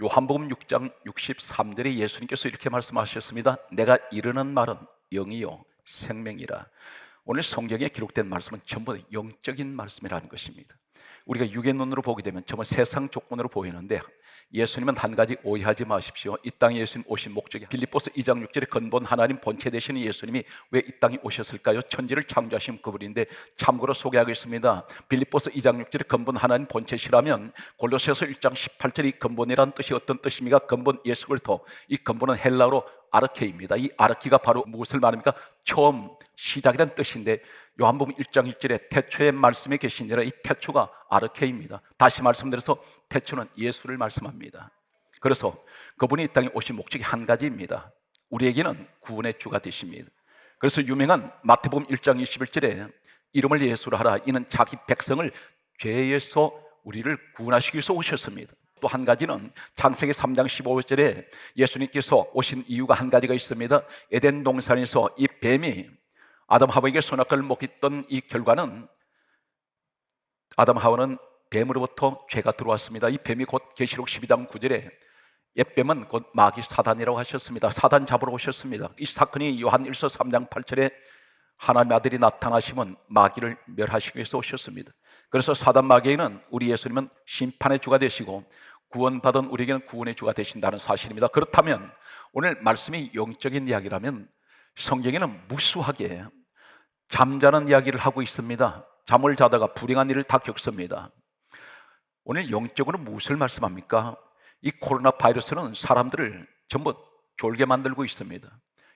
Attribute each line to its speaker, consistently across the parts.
Speaker 1: 요한복음 6장 63절에 예수님께서 이렇게 말씀하셨습니다. 내가 이르는 말은 영이요 생명이라. 오늘 성경에 기록된 말씀은 전부 영적인 말씀이라는 것입니다. 우리가 육의 눈으로 보게 되면 전부 세상 조건으로 보이는데, 예수님은 한 가지 오해하지 마십시오. 이 땅에 예수님 오신 목적이, 빌립보서 2장 6절에 근본 하나님 본체 되시는 예수님이 왜 이 땅에 오셨을까요? 천지를 창조하신 그분인데, 참고로 소개하겠습니다. 빌립보서 2장 6절에 근본 하나님 본체시라면, 골로새서 1장 18절이 근본이란 뜻이 어떤 뜻입니까? 근본 예수 그리스도. 이 근본은 헬라어로 아르케입니다. 이 아르키가 바로 무엇을 말합니까? 처음, 시작이라는 뜻인데, 요한복음 1장 1절에 태초에 말씀이 계시니라, 이 태초가 아르케입니다. 다시 말씀드려서 태초는 예수를 말씀합니다. 그래서 그분이 이 땅에 오신 목적이 한 가지입니다. 우리에게는 구원의 주가 되십니다. 그래서 유명한 마태복음 1장 21절에 이름을 예수로 하라, 이는 자기 백성을 죄에서 우리를 구원하시기 위해서 오셨습니다. 또 한 가지는 창세기 3장 15절에 예수님께서 오신 이유가 한 가지가 있습니다. 에덴 동산에서 이 뱀이 아담 하와에게 선악과를 먹였던 이 결과는, 아담 하와는 뱀으로부터 죄가 들어왔습니다. 이 뱀이 곧 계시록 12장 9절에 옛뱀은 곧 마귀 사단이라고 하셨습니다. 사단 잡으러 오셨습니다. 이 사건이 요한 1서 3장 8절에 하나님의 아들이 나타나시면 마귀를 멸하시기 위해서 오셨습니다. 그래서 사단 마귀에는 우리 예수님은 심판의 주가 되시고, 구원받은 우리에게는 구원의 주가 되신다는 사실입니다. 그렇다면 오늘 말씀이 영적인 이야기라면, 성경에는 무수하게 잠자는 이야기를 하고 있습니다. 잠을 자다가 불행한 일을 다 겪습니다. 오늘 영적으로 무엇을 말씀합니까? 이 코로나 바이러스는 사람들을 전부 졸게 만들고 있습니다.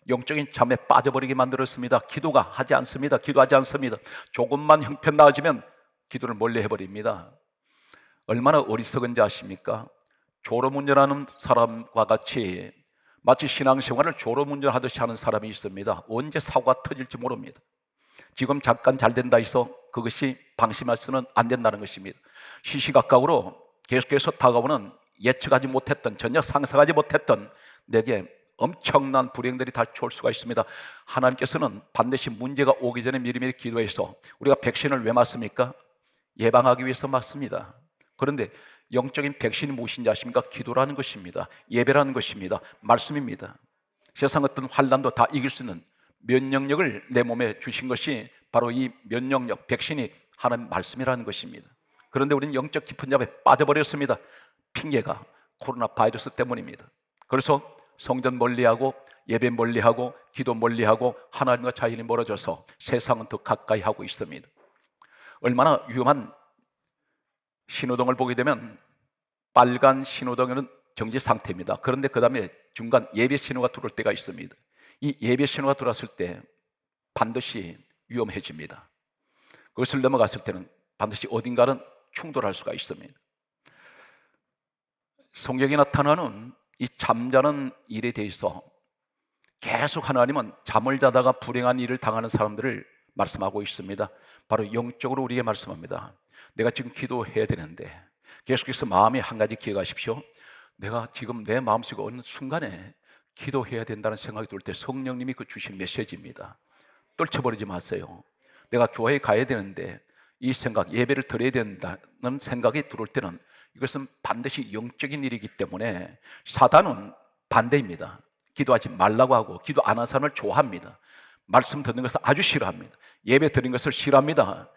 Speaker 1: 영적인 잠에 빠져버리게 만들었습니다. 기도가 하지 않습니다. 기도하지 않습니다. 조금만 형편 나아지면 기도를 멀리 해버립니다. 얼마나 어리석은지 아십니까? 졸음운전하는 사람과 같이 마치 신앙생활을 졸음운전하듯이 하는 사람이 있습니다. 언제 사고가 터질지 모릅니다. 지금 잠깐 잘 된다 해서 그것이 방심해서는 안 된다는 것입니다. 시시각각으로 계속해서 다가오는 예측하지 못했던, 전혀 상상하지 못했던 내게 엄청난 불행들이 닥쳐올 수가 있습니다. 하나님께서는 반드시 문제가 오기 전에 미리미리 기도해서, 우리가 백신을 왜 맞습니까? 예방하기 위해서 맞습니다. 그런데 영적인 백신이 무엇인지 아십니까? 기도라는 것입니다. 예배라는 것입니다. 말씀입니다. 세상 어떤 환난도 다 이길 수 있는 면역력을 내 몸에 주신 것이 바로 이 면역력, 백신이 하나님 말씀이라는 것입니다. 그런데 우리는 영적 깊은 잠에 빠져버렸습니다. 핑계가 코로나 바이러스 때문입니다. 그래서 성전 멀리하고, 예배 멀리하고, 기도 멀리하고, 하나님과 자연이 멀어져서 세상은 더 가까이 하고 있습니다. 얼마나 위험한 신호등을 보게 되면, 빨간 신호등은 정지 상태입니다. 그런데 그 다음에 중간 예배 신호가 들어올 때가 있습니다. 이 예배 신호가 들어왔을 때 반드시 위험해집니다. 그것을 넘어갔을 때는 반드시 어딘가는 충돌할 수가 있습니다. 성경에 나타나는 이 잠자는 일에 대해서 계속 하나님은 잠을 자다가 불행한 일을 당하는 사람들을 말씀하고 있습니다. 바로 영적으로 우리에게 말씀합니다. 내가 지금 기도해야 되는데, 계속해서 마음에 한 가지 기억하십시오. 내가 지금 내 마음속에 어느 순간에 기도해야 된다는 생각이 들 때 성령님이 그 주신 메시지입니다. 떨쳐버리지 마세요. 내가 교회에 가야 되는데 이 생각, 예배를 드려야 된다는 생각이 들어올 때는 이것은 반드시 영적인 일이기 때문에 사단은 반대입니다. 기도하지 말라고 하고, 기도 안 하는 사람을 좋아합니다. 말씀 듣는 것을 아주 싫어합니다. 예배 드리는 것을 싫어합니다.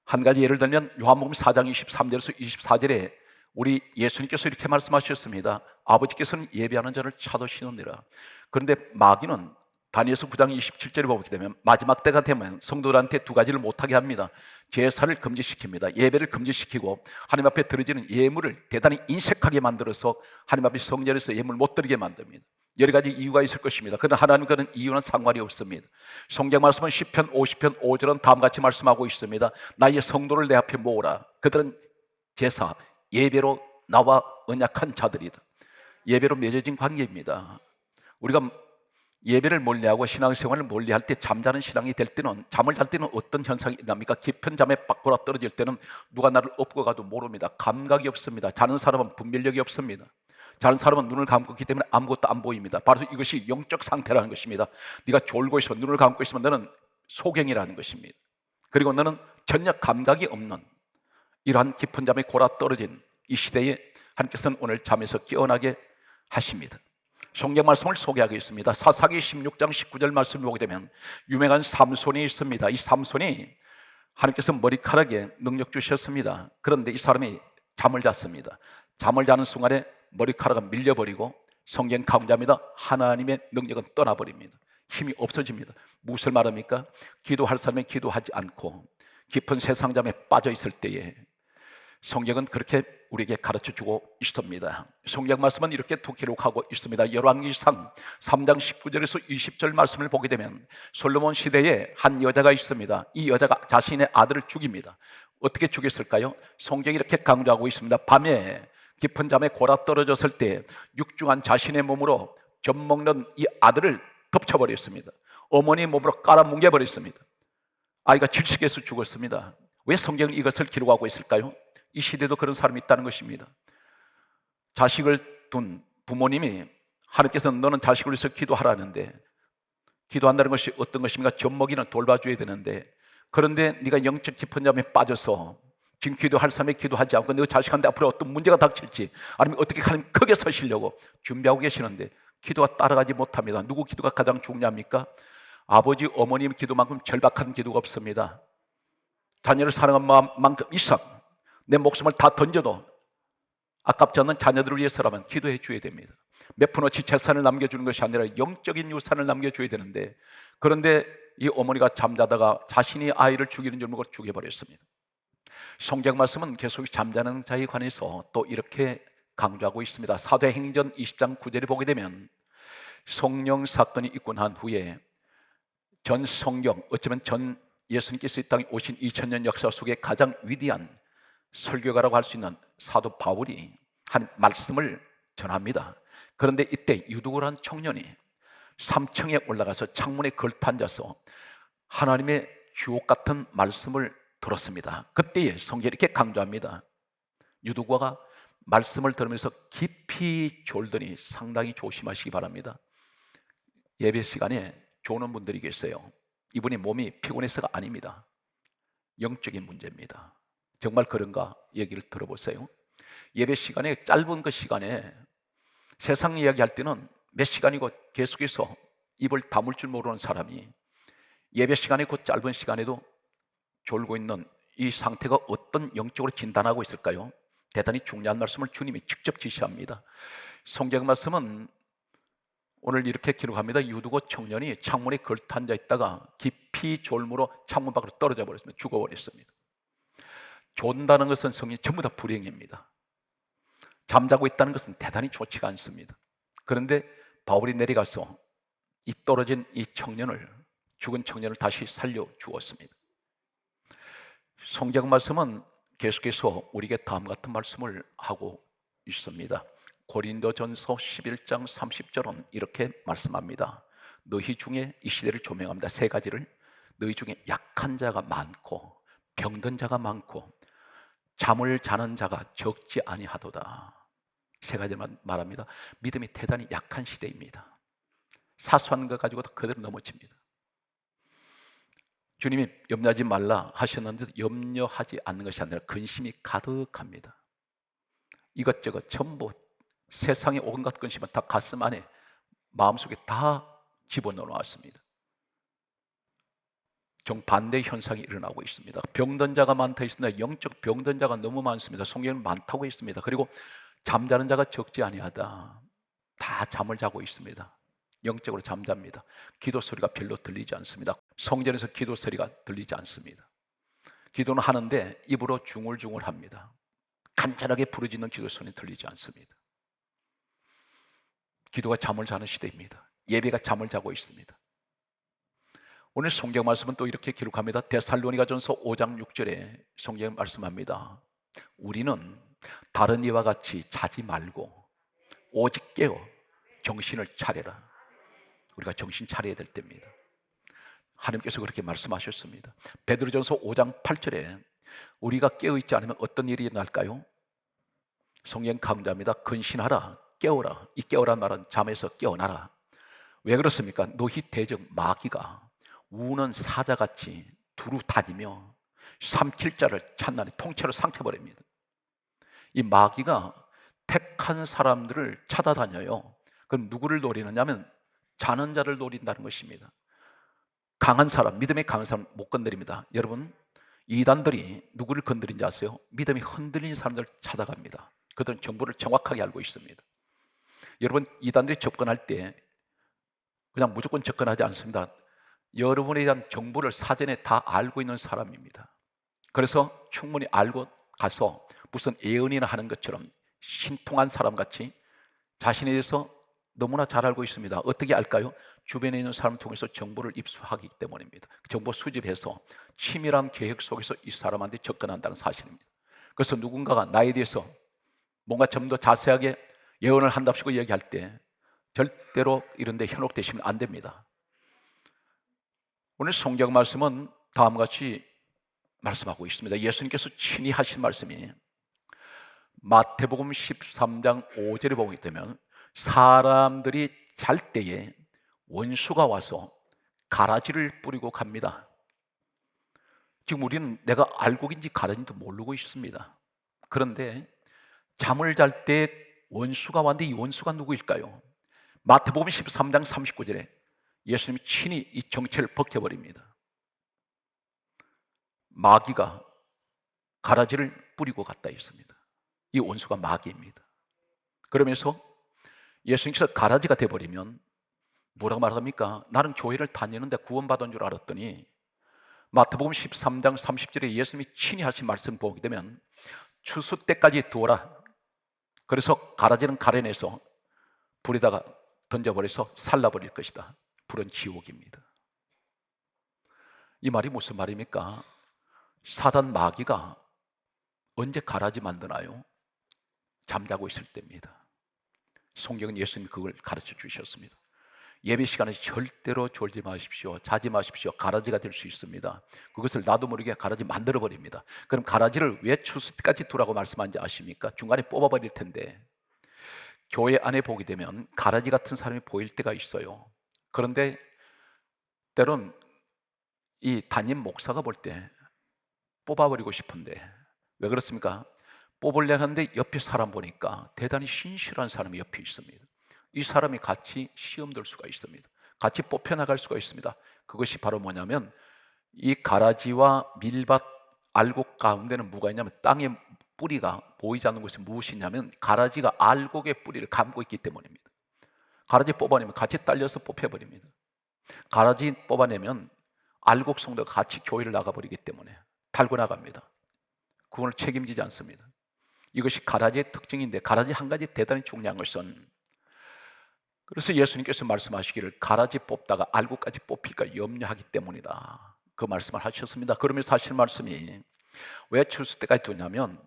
Speaker 1: 한 가지 예를 들면 요한복음 4장 23절에서 24절에 우리 예수님께서 이렇게 말씀하셨습니다. 아버지께서는 예배하는 자를 찾으시느니라. 그런데 마귀는 다니엘서 9장 27절에 보게 되면 마지막 때가 되면 성도들한테 두 가지를 못하게 합니다. 제사를 금지시킵니다. 예배를 금지시키고 하나님 앞에 드려지는 예물을 대단히 인색하게 만들어서 하나님 앞에 성전에서 예물 못 드리게 만듭니다. 여러 가지 이유가 있을 것입니다. 그러나 하나님과는 이유는 상관이 없습니다. 성경 말씀은 시편 50편 5절은 다음같이 말씀하고 있습니다. 나의 성도를 내 앞에 모으라. 그들은 제사, 예배로 나와 언약한 자들이다. 예배로 맺어진 관계입니다. 우리가 예배를 멀리하고 신앙생활을 멀리할 때, 잠자는 신앙이 될 때는, 잠을 잘 때는 어떤 현상이 납니까? 깊은 잠에 밖으로 떨어질 때는 누가 나를 업고 가도 모릅니다. 감각이 없습니다. 자는 사람은 분별력이 없습니다. 자는 사람은 눈을 감고 있기 때문에 아무것도 안 보입니다. 바로 이것이 영적 상태라는 것입니다. 네가 졸고 있으면, 눈을 감고 있으면 너는 소경이라는 것입니다. 그리고 너는 전혀 감각이 없는, 이러한 깊은 잠에 골아 떨어진 이 시대에 하나님께서는 오늘 잠에서 깨어나게 하십니다. 성경 말씀을 소개하겠습니다. 사사기 16장 19절 말씀을 보게 되면 유명한 삼손이 있습니다. 이 삼손이 하나님께서 머리카락에 능력 주셨습니다. 그런데 이 사람이 잠을 잤습니다. 잠을 자는 순간에 머리카락은 밀려버리고 성경 강조합니다. 하나님의 능력은 떠나버립니다. 힘이 없어집니다. 무엇을 말합니까? 기도할 사람이 기도하지 않고 깊은 세상 잠에 빠져 있을 때에 성경은 그렇게 우리에게 가르쳐주고 있습니다. 성경 말씀은 이렇게 또 기록하고 있습니다. 열왕기상 3장 19절에서 20절 말씀을 보게 되면 솔로몬 시대에 한 여자가 있습니다. 이 여자가 자신의 아들을 죽입니다. 어떻게 죽였을까요? 성경이 이렇게 강조하고 있습니다. 밤에 깊은 잠에 골아 떨어졌을 때 육중한 자신의 몸으로 젖 먹는 이 아들을 덮쳐버렸습니다. 어머니 몸으로 깔아뭉개버렸습니다. 아이가 질식해서 죽었습니다. 왜 성경은 이것을 기록하고 있을까요? 이 시대도 그런 사람이 있다는 것입니다. 자식을 둔 부모님이 하나님께서는 너는 자식을 위해서 기도하라는데, 기도한다는 것이 어떤 것입니까? 젖먹이는 돌봐줘야 되는데, 그런데 네가 영적 깊은 잠에 빠져서 지금 기도할 사람이 기도하지 않고 너 자식한테 앞으로 어떤 문제가 닥칠지, 아니면 어떻게 하나님 크게 서시려고 준비하고 계시는데 기도가 따라가지 못합니다. 누구 기도가 가장 중요합니까? 아버지 어머님 기도만큼 절박한 기도가 없습니다. 자녀를 사랑한 마음만큼 이상 내 목숨을 다 던져도 아깝지 않는 자녀들을 위해서라면 기도해 줘야 됩니다. 몇 푼어치 재산을 남겨주는 것이 아니라 영적인 유산을 남겨줘야 되는데, 그런데 이 어머니가 잠자다가 자신이 아이를 죽이는 줄 모르고 죽여버렸습니다. 성경 말씀은 계속 잠자는 자에 관해서 또 이렇게 강조하고 있습니다. 사도행전 20장 9절에 보게 되면 성령 사건이 있고 난 후에 전 성경, 어쩌면 전 예수님께서 이 땅에 오신 2000년 역사 속에 가장 위대한 설교가라고 할 수 있는 사도 바울이 한 말씀을 전합니다. 그런데 이때 유두고라는 청년이 3층에 올라가서 창문에 걸터앉아서 하나님의 주옥 같은 말씀을 들었습니다. 그때에 성경이 이렇게 강조합니다. 유두고가 말씀을 들으면서 깊이 졸더니 상당히 조심하시기 바랍니다. 예배 시간에 조는 분들이 계세요. 이분이 몸이 피곤해서가 아닙니다. 영적인 문제입니다. 정말 그런가? 얘기를 들어보세요. 예배 시간에, 짧은 그 시간에 세상 이야기할 때는 몇 시간이고 계속해서 입을 다물 줄 모르는 사람이 예배 시간에 그 짧은 시간에도 졸고 있는 이 상태가 어떤 영적으로 진단하고 있을까요? 대단히 중요한 말씀을 주님이 직접 지시합니다. 성경 말씀은 오늘 이렇게 기록합니다. 유두고 청년이 창문에 걸터앉아 있다가 깊이 졸음으로 창문 밖으로 떨어져 버렸습니다. 죽어버렸습니다. 존다는 것은 성경이 전부 다 불행입니다. 잠자고 있다는 것은 대단히 좋지가 않습니다. 그런데 바울이 내려가서 이 떨어진 이 청년을, 죽은 청년을 다시 살려 주었습니다. 성경 말씀은 계속해서 우리에게 다음 같은 말씀을 하고 있습니다. 고린도전서 11장 30절은 이렇게 말씀합니다. 너희 중에, 이 시대를 조명합니다. 세 가지를. 너희 중에 약한 자가 많고 병든 자가 많고 잠을 자는 자가 적지 아니하도다. 세 가지만 말합니다. 믿음이 대단히 약한 시대입니다. 사소한 것 가지고도 그대로 넘어집니다. 주님이 염려하지 말라 하셨는데 염려하지 않는 것이 아니라 근심이 가득합니다. 이것저것 전부 세상의 온갖 근심은 다 가슴 안에, 마음속에 다 집어넣어놨습니다. 정반대의 현상이 일어나고 있습니다. 병든 자가 많다 있습니다. 영적 병든 자가 너무 많습니다. 성경은 많다고 있습니다. 그리고 잠자는 자가 적지 아니하다. 다 잠을 자고 있습니다. 영적으로 잠잡니다. 기도 소리가 별로 들리지 않습니다. 성전에서 기도 소리가 들리지 않습니다. 기도는 하는데 입으로 중얼중얼합니다. 간절하게 부르짖는 기도 소리는 들리지 않습니다. 기도가 잠을 자는 시대입니다. 예배가 잠을 자고 있습니다. 오늘 성경 말씀은 또 이렇게 기록합니다. 데살로니가전서 5장 6절에 성경이 말씀합니다. 우리는 다른 이와 같이 자지 말고 오직 깨어 정신을 차려라. 우리가 정신 차려야 될 때입니다. 하나님께서 그렇게 말씀하셨습니다. 베드로전서 5장 8절에 우리가 깨어있지 않으면 어떤 일이 날까요? 성경 강조합니다. 근신하라, 깨어라. 이 깨어란 말은 잠에서 깨어나라. 왜 그렇습니까? 너희 대적 마귀가 우는 사자같이 두루 다니며 삼킬 자를 찾나니 통째로 삼켜버립니다. 이 마귀가 택한 사람들을 찾아다녀요. 그럼 누구를 노리느냐면 자는 자를 노린다는 것입니다. 강한 사람, 믿음이 강한 사람 못 건드립니다. 여러분, 이단들이 누구를 건드린지 아세요? 믿음이 흔들린 사람들을 찾아갑니다. 그들은 정보를 정확하게 알고 있습니다. 여러분, 이단들이 접근할 때 그냥 무조건 접근하지 않습니다. 여러분에 대한 정보를 사전에 다 알고 있는 사람입니다. 그래서 충분히 알고 가서 무슨 예언이나 하는 것처럼 신통한 사람같이 자신에 대해서 너무나 잘 알고 있습니다. 어떻게 알까요? 주변에 있는 사람을 통해서 정보를 입수하기 때문입니다. 정보 수집해서 치밀한 계획 속에서 이 사람한테 접근한다는 사실입니다. 그래서 누군가가 나에 대해서 뭔가 좀 더 자세하게 예언을 한답시고 얘기할 때 절대로 이런 데 현혹되시면 안 됩니다. 오늘 성경 말씀은 다음과 같이 말씀하고 있습니다. 예수님께서 친히 하신 말씀이 마태복음 13장 5절에 보게 되면 사람들이 잘 때에 원수가 와서 가라지를 뿌리고 갑니다. 지금 우리는 내가 알곡인지 가라지인지도 모르고 있습니다. 그런데 잠을 잘 때 원수가 왔는데 이 원수가 누구일까요? 마태복음 13장 39절에 예수님이 친히 이 정체를 벗겨버립니다. 마귀가 가라지를 뿌리고 갔다 했습니다. 이 원수가 마귀입니다. 그러면서 예수님께서 가라지가 돼버리면 뭐라고 말합니까? 나는 교회를 다니는데 구원받은 줄 알았더니 마태복음 13장 30절에 예수님이 친히 하신 말씀 보게 되면 추수 때까지 두어라. 그래서 가라지는 가려내서 불에다가 던져버려서 살라버릴 것이다. 불은 지옥입니다. 이 말이 무슨 말입니까? 사단 마귀가 언제 가라지 만드나요? 잠자고 있을 때입니다. 성경은 예수님이 그걸 가르쳐 주셨습니다. 예배 시간에 절대로 졸지 마십시오. 자지 마십시오. 가라지가 될 수 있습니다. 그것을 나도 모르게 가라지 만들어 버립니다. 그럼 가라지를 왜 추수 때까지 두라고 말씀하는지 아십니까? 중간에 뽑아버릴 텐데 교회 안에 보게 되면 가라지 같은 사람이 보일 때가 있어요. 그런데 때론 이 담임 목사가 볼 때 뽑아버리고 싶은데 왜 그렇습니까? 뽑으려는데 옆에 사람 보니까 대단히 신실한 사람이 옆에 있습니다. 이 사람이 같이 시험 들 수가 있습니다. 같이 뽑혀나갈 수가 있습니다. 그것이 바로 뭐냐면 이 가라지와 밀밭 알곡 가운데는 뭐가 있냐면 땅의 뿌리가 보이지 않는 곳에 무엇이 있냐면 가라지가 알곡의 뿌리를 감고 있기 때문입니다. 가라지 뽑아내면 같이 딸려서 뽑혀버립니다. 가라지 뽑아내면 알곡 성도가 같이 교회를 나가버리기 때문에 달고 나갑니다. 그걸 책임지지 않습니다. 이것이 가라지의 특징인데 가라지 한 가지 대단히 중요한 것은 그래서 예수님께서 말씀하시기를 가라지 뽑다가 알곡까지 뽑힐까 염려하기 때문이다. 그 말씀을 하셨습니다. 그러면서 하실 말씀이 왜 추수 때까지 두냐면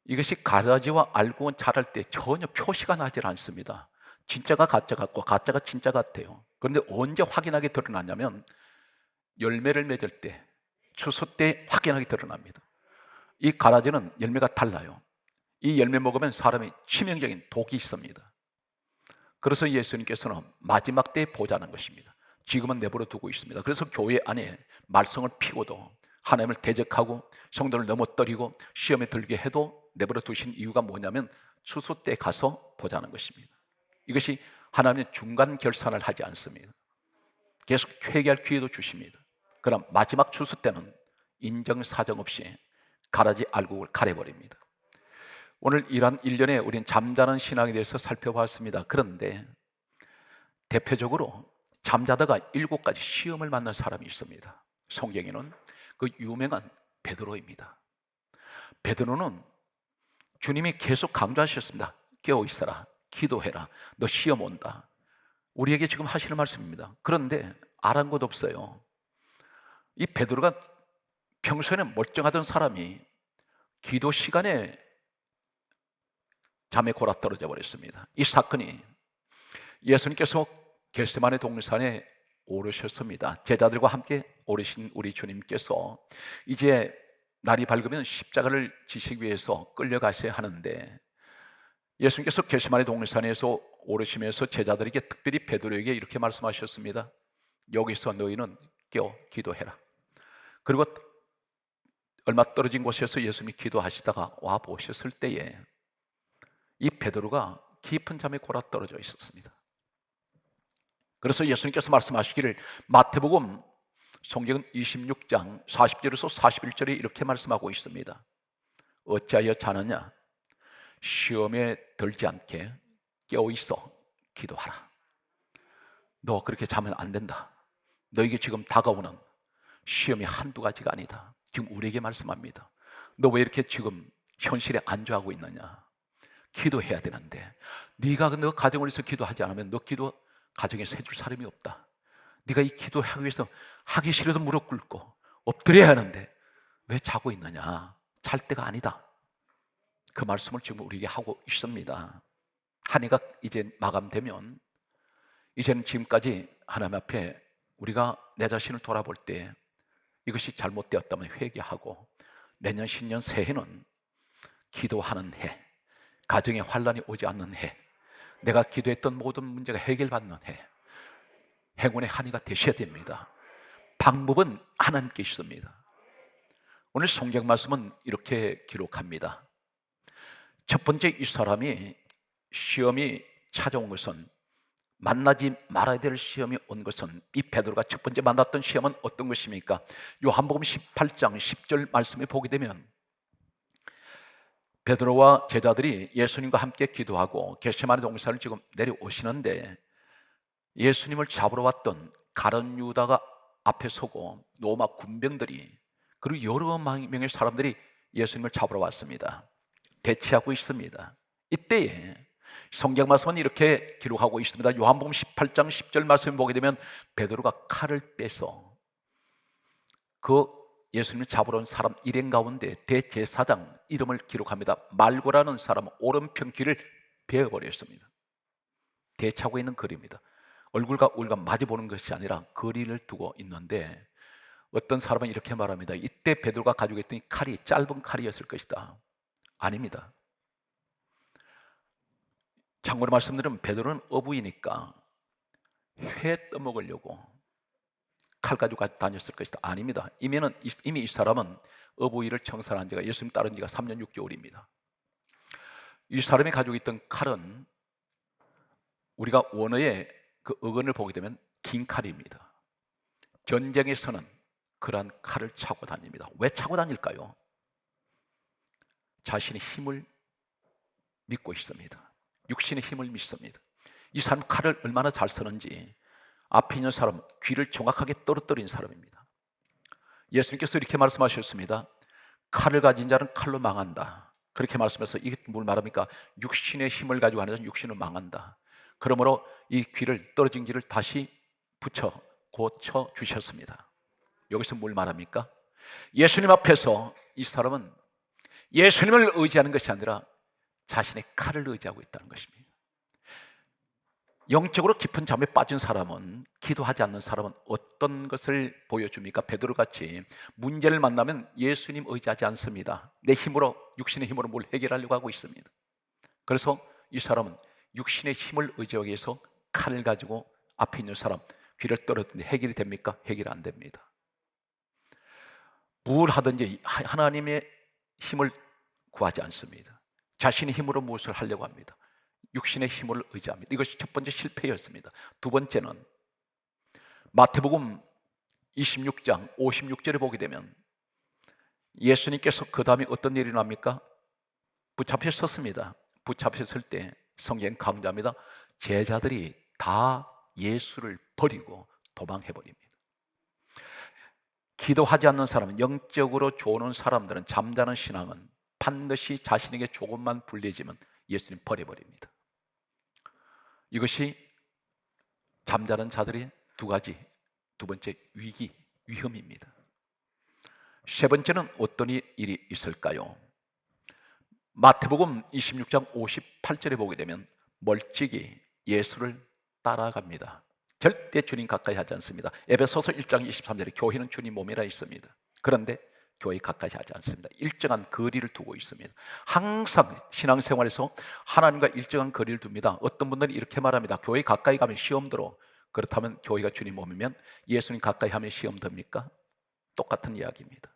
Speaker 1: 이것이 가라지와 알곡은 자랄 때 전혀 표시가 나질 않습니다. 진짜가 가짜 같고 가짜가 진짜 같아요. 그런데 언제 확인하게 드러나냐면 열매를 맺을 때 추수 때 확연하게 드러납니다. 이 가라지는 열매가 달라요. 이 열매 먹으면 사람이 치명적인 독이 있습니다. 그래서 예수님께서는 마지막 때에 보자는 것입니다. 지금은 내버려 두고 있습니다. 그래서 교회 안에 말썽을 피고도 하나님을 대적하고 성도를 넘어뜨리고 시험에 들게 해도 내버려 두신 이유가 뭐냐면 추수 때 가서 보자는 것입니다. 이것이 하나님의 중간 결산을 하지 않습니다. 계속 회개할 기회도 주십니다. 그럼 마지막 추수 때는 인정사정 없이 가라지 알곡을 가려버립니다. 오늘 이러한 일련에 우리는 잠자는 신앙에 대해서 살펴봤습니다. 그런데 대표적으로 잠자다가 7가지 시험을 만난 사람이 있습니다. 성경에는 그 유명한 베드로입니다. 베드로는 주님이 계속 강조하셨습니다. 깨어 있어라, 기도해라, 너 시험 온다. 우리에게 지금 하시는 말씀입니다. 그런데 아랑곳 없어요. 이 베드로가 평소에는 멀쩡하던 사람이 기도 시간에 잠에 골아 떨어져 버렸습니다. 이 사건이 예수님께서 겟세마네 동산에 오르셨습니다. 제자들과 함께 오르신 우리 주님께서 이제 날이 밝으면 십자가를 지시기 위해서 끌려가셔야 하는데 예수님께서 겟세마네 동산에서 오르시면서 제자들에게 특별히 베드로에게 이렇게 말씀하셨습니다. 여기서 너희는 깨어 기도해라. 그리고 얼마 떨어진 곳에서 예수님이 기도하시다가 와 보셨을 때에 이 베드로가 깊은 잠에 골아 떨어져 있었습니다. 그래서 예수님께서 말씀하시기를 마태복음 성경은 26장 40절에서 41절에 이렇게 말씀하고 있습니다. 어찌하여 자느냐? 시험에 들지 않게 깨어있어 기도하라. 너 그렇게 자면 안 된다. 너에게 지금 다가오는 시험이 한두 가지가 아니다. 지금 우리에게 말씀합니다. 너 왜 이렇게 지금 현실에 안주하고 있느냐? 기도해야 되는데 네가 너 가정을 위해서 기도하지 않으면 너 기도 가정에서 해줄 사람이 없다. 네가 이 기도하기 위해서 하기 싫어도 무릎 꿇고 엎드려야 하는데 왜 자고 있느냐? 잘 때가 아니다. 그 말씀을 지금 우리에게 하고 있습니다. 한 해가 이제 마감되면 이제는 지금까지 하나님 앞에 우리가 내 자신을 돌아볼 때 이것이 잘못되었다면 회개하고 내년 신년 새해는 기도하는 해, 가정에 환란이 오지 않는 해, 내가 기도했던 모든 문제가 해결받는 해, 행운의 한 해가 되셔야 됩니다. 방법은 하나님께 있습니다. 오늘 성경 말씀은 이렇게 기록합니다. 첫 번째, 이 사람이 시험이 찾아온 것은, 만나지 말아야 될 시험이 온 것은, 이 베드로가 첫 번째 만났던 시험은 어떤 것입니까? 요한복음 18장 10절 말씀에 보게 되면 베드로와 제자들이 예수님과 함께 기도하고 겟세마네 동산을 지금 내려오시는데 예수님을 잡으러 왔던 가룟 유다가 앞에 서고 로마 군병들이, 그리고 여러 명의 사람들이 예수님을 잡으러 왔습니다. 대치하고 있습니다. 이때에 성경 말씀은 이렇게 기록하고 있습니다. 요한복음 18장 10절 말씀을 보게 되면 베드로가 칼을 빼서 그 예수님을 잡으러 온 사람 일행 가운데 대제사장 이름을 기록합니다. 말고라는 사람 오른편 귀를 베어버렸습니다. 대차고 있는 거리입니다. 얼굴과 얼굴과 마주보는 것이 아니라 거리를 두고 있는데 어떤 사람은 이렇게 말합니다. 이때 베드로가 가지고 있던 칼이 짧은 칼이었을 것이다. 아닙니다. 참고로 말씀드리면 베드로는 어부이니까 회 떠먹으려고 칼 가지고 다녔을 것이다. 아닙니다. 이미 이 사람은 어부일을 청산한 지가, 예수님 따른 지가 3년 6개월입니다. 이 사람이 가지고 있던 칼은 우리가 원어의 그 어근을 보게 되면 긴 칼입니다. 전쟁에서는 그러한 칼을 차고 다닙니다. 왜 차고 다닐까요? 자신의 힘을 믿고 있습니다. 육신의 힘을 믿습니다. 이 사람 칼을 얼마나 잘 쓰는지 앞에 있는 사람 귀를 정확하게 떨어뜨린 사람입니다. 예수님께서 이렇게 말씀하셨습니다. 칼을 가진 자는 칼로 망한다. 그렇게 말씀해서 이게 뭘 말합니까? 육신의 힘을 가지고 하는 자는 육신은 망한다. 그러므로 이 귀를, 떨어진 귀를 다시 붙여 고쳐 주셨습니다. 여기서 뭘 말합니까? 예수님 앞에서 이 사람은 예수님을 의지하는 것이 아니라 자신의 칼을 의지하고 있다는 것입니다. 영적으로 깊은 잠에 빠진 사람은, 기도하지 않는 사람은 어떤 것을 보여줍니까? 베드로같이 문제를 만나면 예수님 의지하지 않습니다. 내 힘으로, 육신의 힘으로 뭘 해결하려고 하고 있습니다. 그래서 이 사람은 육신의 힘을 의지하기 위해서 칼을 가지고 앞에 있는 사람 귀를 떨어뜨리는데 해결이 됩니까? 해결이 안 됩니다. 뭘 하든지 하나님의 힘을 구하지 않습니다. 자신의 힘으로 무엇을 하려고 합니다. 육신의 힘을 의지합니다. 이것이 첫 번째 실패였습니다. 두 번째는 마태복음 26장 56절에 보게 되면 예수님께서 그 다음에 어떤 일이 납니까? 붙잡혀 섰습니다. 붙잡혀 설 때 성경 강조합니다. 제자들이 다 예수를 버리고 도망해버립니다. 기도하지 않는 사람은, 영적으로 조는 사람들은, 잠자는 신앙은 반드시 자신에게 조금만 불리해지면 예수님 버려버립니다. 이것이 잠자는 자들의 두 번째 위험입니다. 세 번째는 어떤 일이 있을까요? 마태복음 26장 58절에 보게 되면 멀찍이 예수를 따라갑니다. 절대 주님 가까이 하지 않습니다. 에베소서 1장 23절에 교회는 주님 몸이라 있습니다. 그런데 교회 가까이 하지 않습니다. 일정한 거리를 두고 있습니다. 항상 신앙생활에서 하나님과 일정한 거리를 둡니다. 어떤 분들은 이렇게 말합니다. 교회 가까이 가면 시험 들어. 그렇다면 교회가 주님 몸이면 예수님 가까이 하면 시험 듭니까? 똑같은 이야기입니다.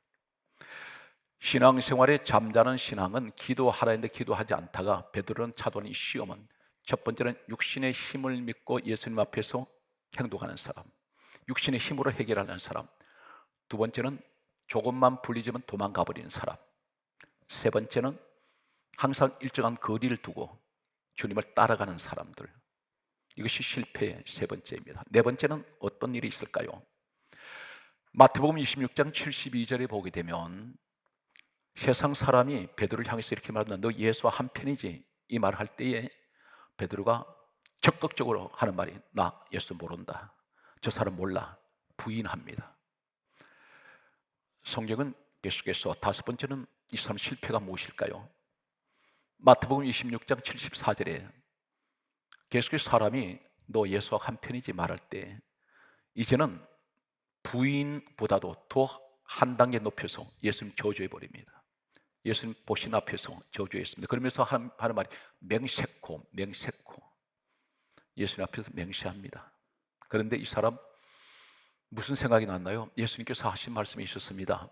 Speaker 1: 신앙생활에 잠자는 신앙은 기도하라 했는데 기도하지 않다가 베드로는 차도하는 이 시험은, 첫 번째는 육신의 힘을 믿고 예수님 앞에서 행동하는 사람, 육신의 힘으로 해결하는 사람. 두 번째는 조금만 불리지면 도망가 버리는 사람. 세 번째는 항상 일정한 거리를 두고 주님을 따라가는 사람들. 이것이 실패의 세 번째입니다. 네 번째는 어떤 일이 있을까요? 마태복음 26장 72절에 보게 되면 세상 사람이 베드로를 향해서 이렇게 말한다. 너 예수와 한 편이지? 이 말을 할 때에 베드로가 적극적으로 하는 말이, 나 예수 모른다, 저 사람 몰라, 부인합니다. 성경은 계속해서 다섯 번째는 이 사람 실패가 무엇일까요? 마태복음 26장 74절에 계속해서 사람이 너 예수와 한 편이지 말할 때 이제는 부인보다도 더 한 단계 높여서 예수님 저주해 버립니다. 예수님 보신 앞에서 저주했습니다. 그러면서 하는 말이 맹세코, 맹세코. 예수님 앞에서 맹세합니다. 그런데 이 사람 무슨 생각이 났나요? 예수님께서 하신 말씀이 있었습니다.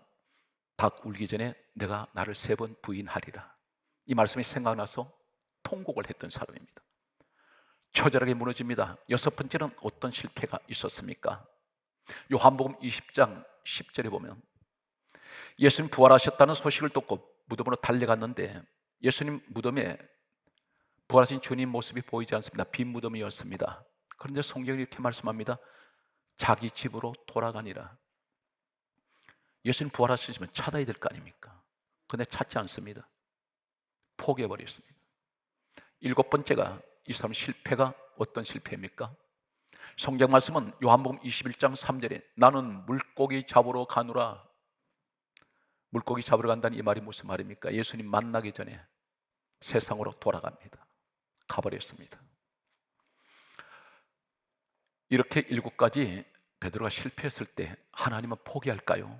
Speaker 1: 닭 울기 전에 내가 나를 3번 부인하리라. 이 말씀이 생각나서 통곡을 했던 사람입니다. 처절하게 무너집니다. 여섯 번째는 어떤 실패가 있었습니까? 요한복음 20장 10절에 보면 예수님 부활하셨다는 소식을 듣고 무덤으로 달려갔는데 예수님 무덤에 부활하신 주님 모습이 보이지 않습니다. 빈 무덤이었습니다. 그런데 성경이 이렇게 말씀합니다. 자기 집으로 돌아가니라. 예수님 부활하시면 찾아야 될 거 아닙니까? 그런데 찾지 않습니다. 포기해버렸습니다. 일곱 번째가, 이 사람 실패가 어떤 실패입니까? 성경 말씀은 요한복음 21장 3절에 나는 물고기 잡으러 가노라. 물고기 잡으러 간다는 이 말이 무슨 말입니까? 예수님 만나기 전에 세상으로 돌아갑니다. 가버렸습니다. 이렇게 7가지 베드로가 실패했을 때 하나님은 포기할까요?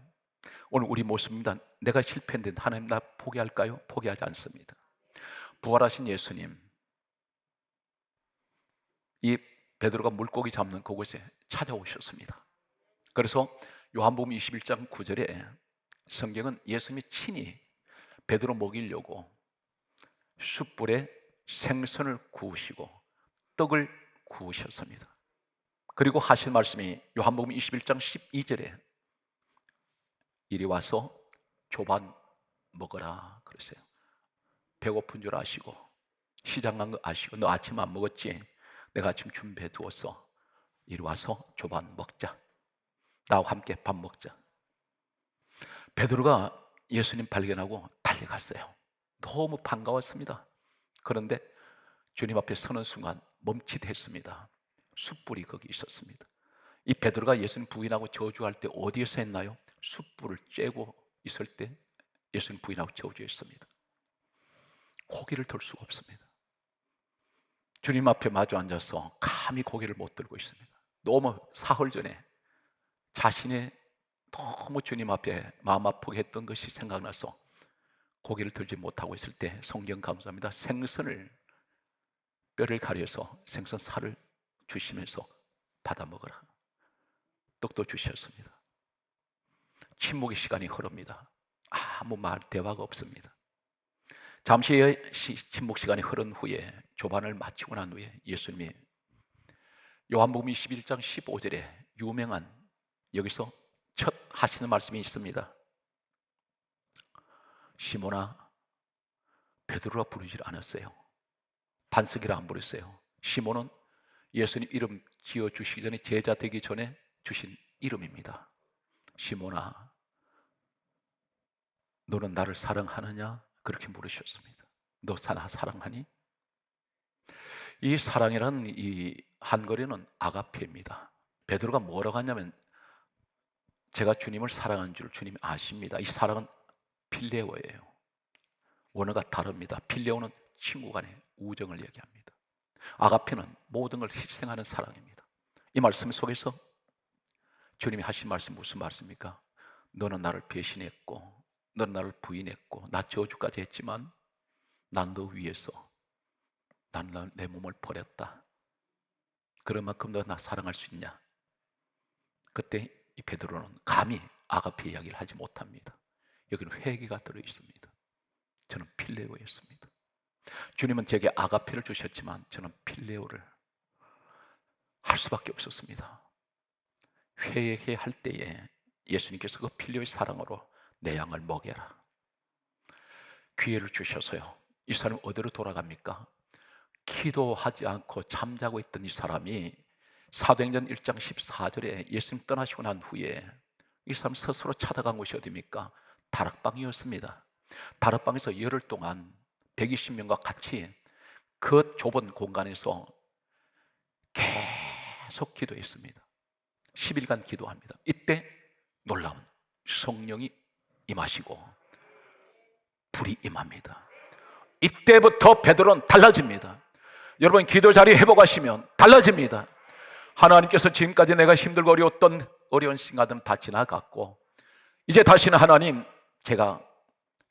Speaker 1: 오늘 우리 모습입니다. 내가 실패했는데 하나님 나 포기할까요? 포기하지 않습니다. 부활하신 예수님, 이 베드로가 물고기 잡는 그곳에 찾아오셨습니다. 그래서 요한복음 21장 9절에 성경은 예수님이 친히 베드로 먹이려고 숯불에 생선을 구우시고 떡을 구우셨습니다. 그리고 하신 말씀이 요한복음 21장 12절에 이리 와서 조반 먹어라 그러세요. 배고픈 줄 아시고 시장 간 거 아시고 너 아침 안 먹었지? 내가 아침 준비해 두었어. 이리 와서 조반 먹자. 나와 함께 밥 먹자. 베드로가 예수님 발견하고 달려갔어요. 너무 반가웠습니다. 그런데 주님 앞에 서는 순간 멈칫했습니다. 숯불이 거기 있었습니다. 이 베드로가 예수님 부인하고 저주할 때 어디에서 했나요? 숯불을 쬐고 있을 때 예수님 부인하고 저주했습니다. 고개를 들 수가 없습니다. 주님 앞에 마주 앉아서 감히 고개를 못 들고 있습니다. 너무 사흘 전에 자신의 너무 주님 앞에 마음 아프게 했던 것이 생각나서 고개를 들지 못하고 있을 때 성경 감사합니다. 생선을 뼈를 가려서 생선 살을 주시면서 받아 먹어라. 떡도 주셨습니다. 침묵의 시간이 흐릅니다. 아무 말 대화가 없습니다. 잠시의 침묵 시간이 흐른 후에 조반을 마치고 난 후에 예수님이 요한복음 21장 15절에 유명한 여기서 첫 하시는 말씀이 있습니다. 시몬아, 베드로라 부르질 않았어요. 반석이라 안 부르셨어요. 시몬은 예수님 이름 지어주시기 전에, 제자 되기 전에 주신 이름입니다. 시몬아, 너는 나를 사랑하느냐? 그렇게 물으셨습니다. 너 나 사랑하니? 이 사랑이라는 이 한글에는 아가페입니다. 베드로가 뭐라고 하냐면 제가 주님을 사랑하는 줄 주님이 아십니다. 이 사랑은 필레오예요. 원어가 다릅니다. 필레오는 친구 간의 우정을 얘기합니다. 아가페는 모든 걸 희생하는 사랑입니다. 이 말씀 속에서 주님이 하신 말씀 무슨 말씀입니까? 너는 나를 배신했고 너는 나를 부인했고 나 저주까지 했지만 난 너 위해서 난 내 몸을 버렸다. 그런 만큼 너 나 사랑할 수 있냐? 그때 이 베드로는 감히 아가페 이야기를 하지 못합니다. 여기는 회개가 들어있습니다. 저는 필레오였습니다. 주님은 제게 아가페를 주셨지만 저는 필레오를 할 수밖에 없었습니다. 회개할 때에 예수님께서 그 필레오의 사랑으로 내 양을 먹여라 기회를 주셔서요, 이 사람이 어디로 돌아갑니까? 기도하지 않고 잠자고 있던 이 사람이 사도행전 1장 14절에 예수님 떠나시고 난 후에 이 사람 스스로 찾아간 곳이 어디입니까? 다락방이었습니다. 다락방에서 열흘 동안 120명과 같이 그 좁은 공간에서 계속 기도했습니다. 10일간 기도합니다. 이때 놀라운 성령이 임하시고 불이 임합니다. 이때부터 베드로는 달라집니다. 여러분, 기도 자리 회복하시면 달라집니다. 하나님께서 지금까지 내가 힘들고 어려웠던 어려운 순간들은 다 지나갔고 이제 다시는 하나님, 제가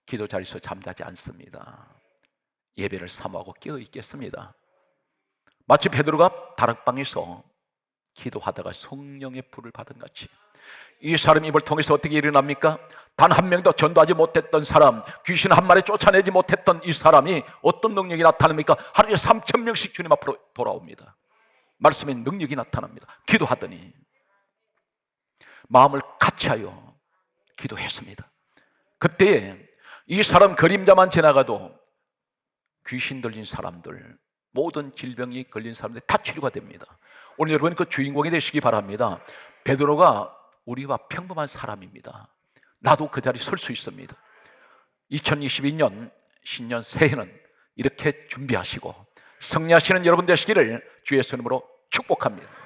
Speaker 1: 기도 자리에서 잠자지 않습니다. 예배를 사모하고 깨어 있겠습니다. 마치 베드로가 다락방에서 기도하다가 성령의 불을 받은 같이 이 사람 입을 통해서 어떻게 일어납니까? 단 한 명도 전도하지 못했던 사람, 귀신 한 마리 쫓아내지 못했던 이 사람이 어떤 능력이 나타납니까? 하루에 3,000명씩 주님 앞으로 돌아옵니다. 말씀의 능력이 나타납니다. 기도하더니 마음을 같이하여 기도했습니다. 그때 이 사람 그림자만 지나가도 귀신 들린 사람들, 모든 질병이 걸린 사람들 다 치료가 됩니다. 오늘 여러분 그 주인공이 되시기 바랍니다. 베드로가 우리와 평범한 사람입니다. 나도 그 자리에 설 수 있습니다. 2022년 신년 새해는 이렇게 준비하시고 승리하시는 여러분 되시기를 주의 이름으로 축복합니다.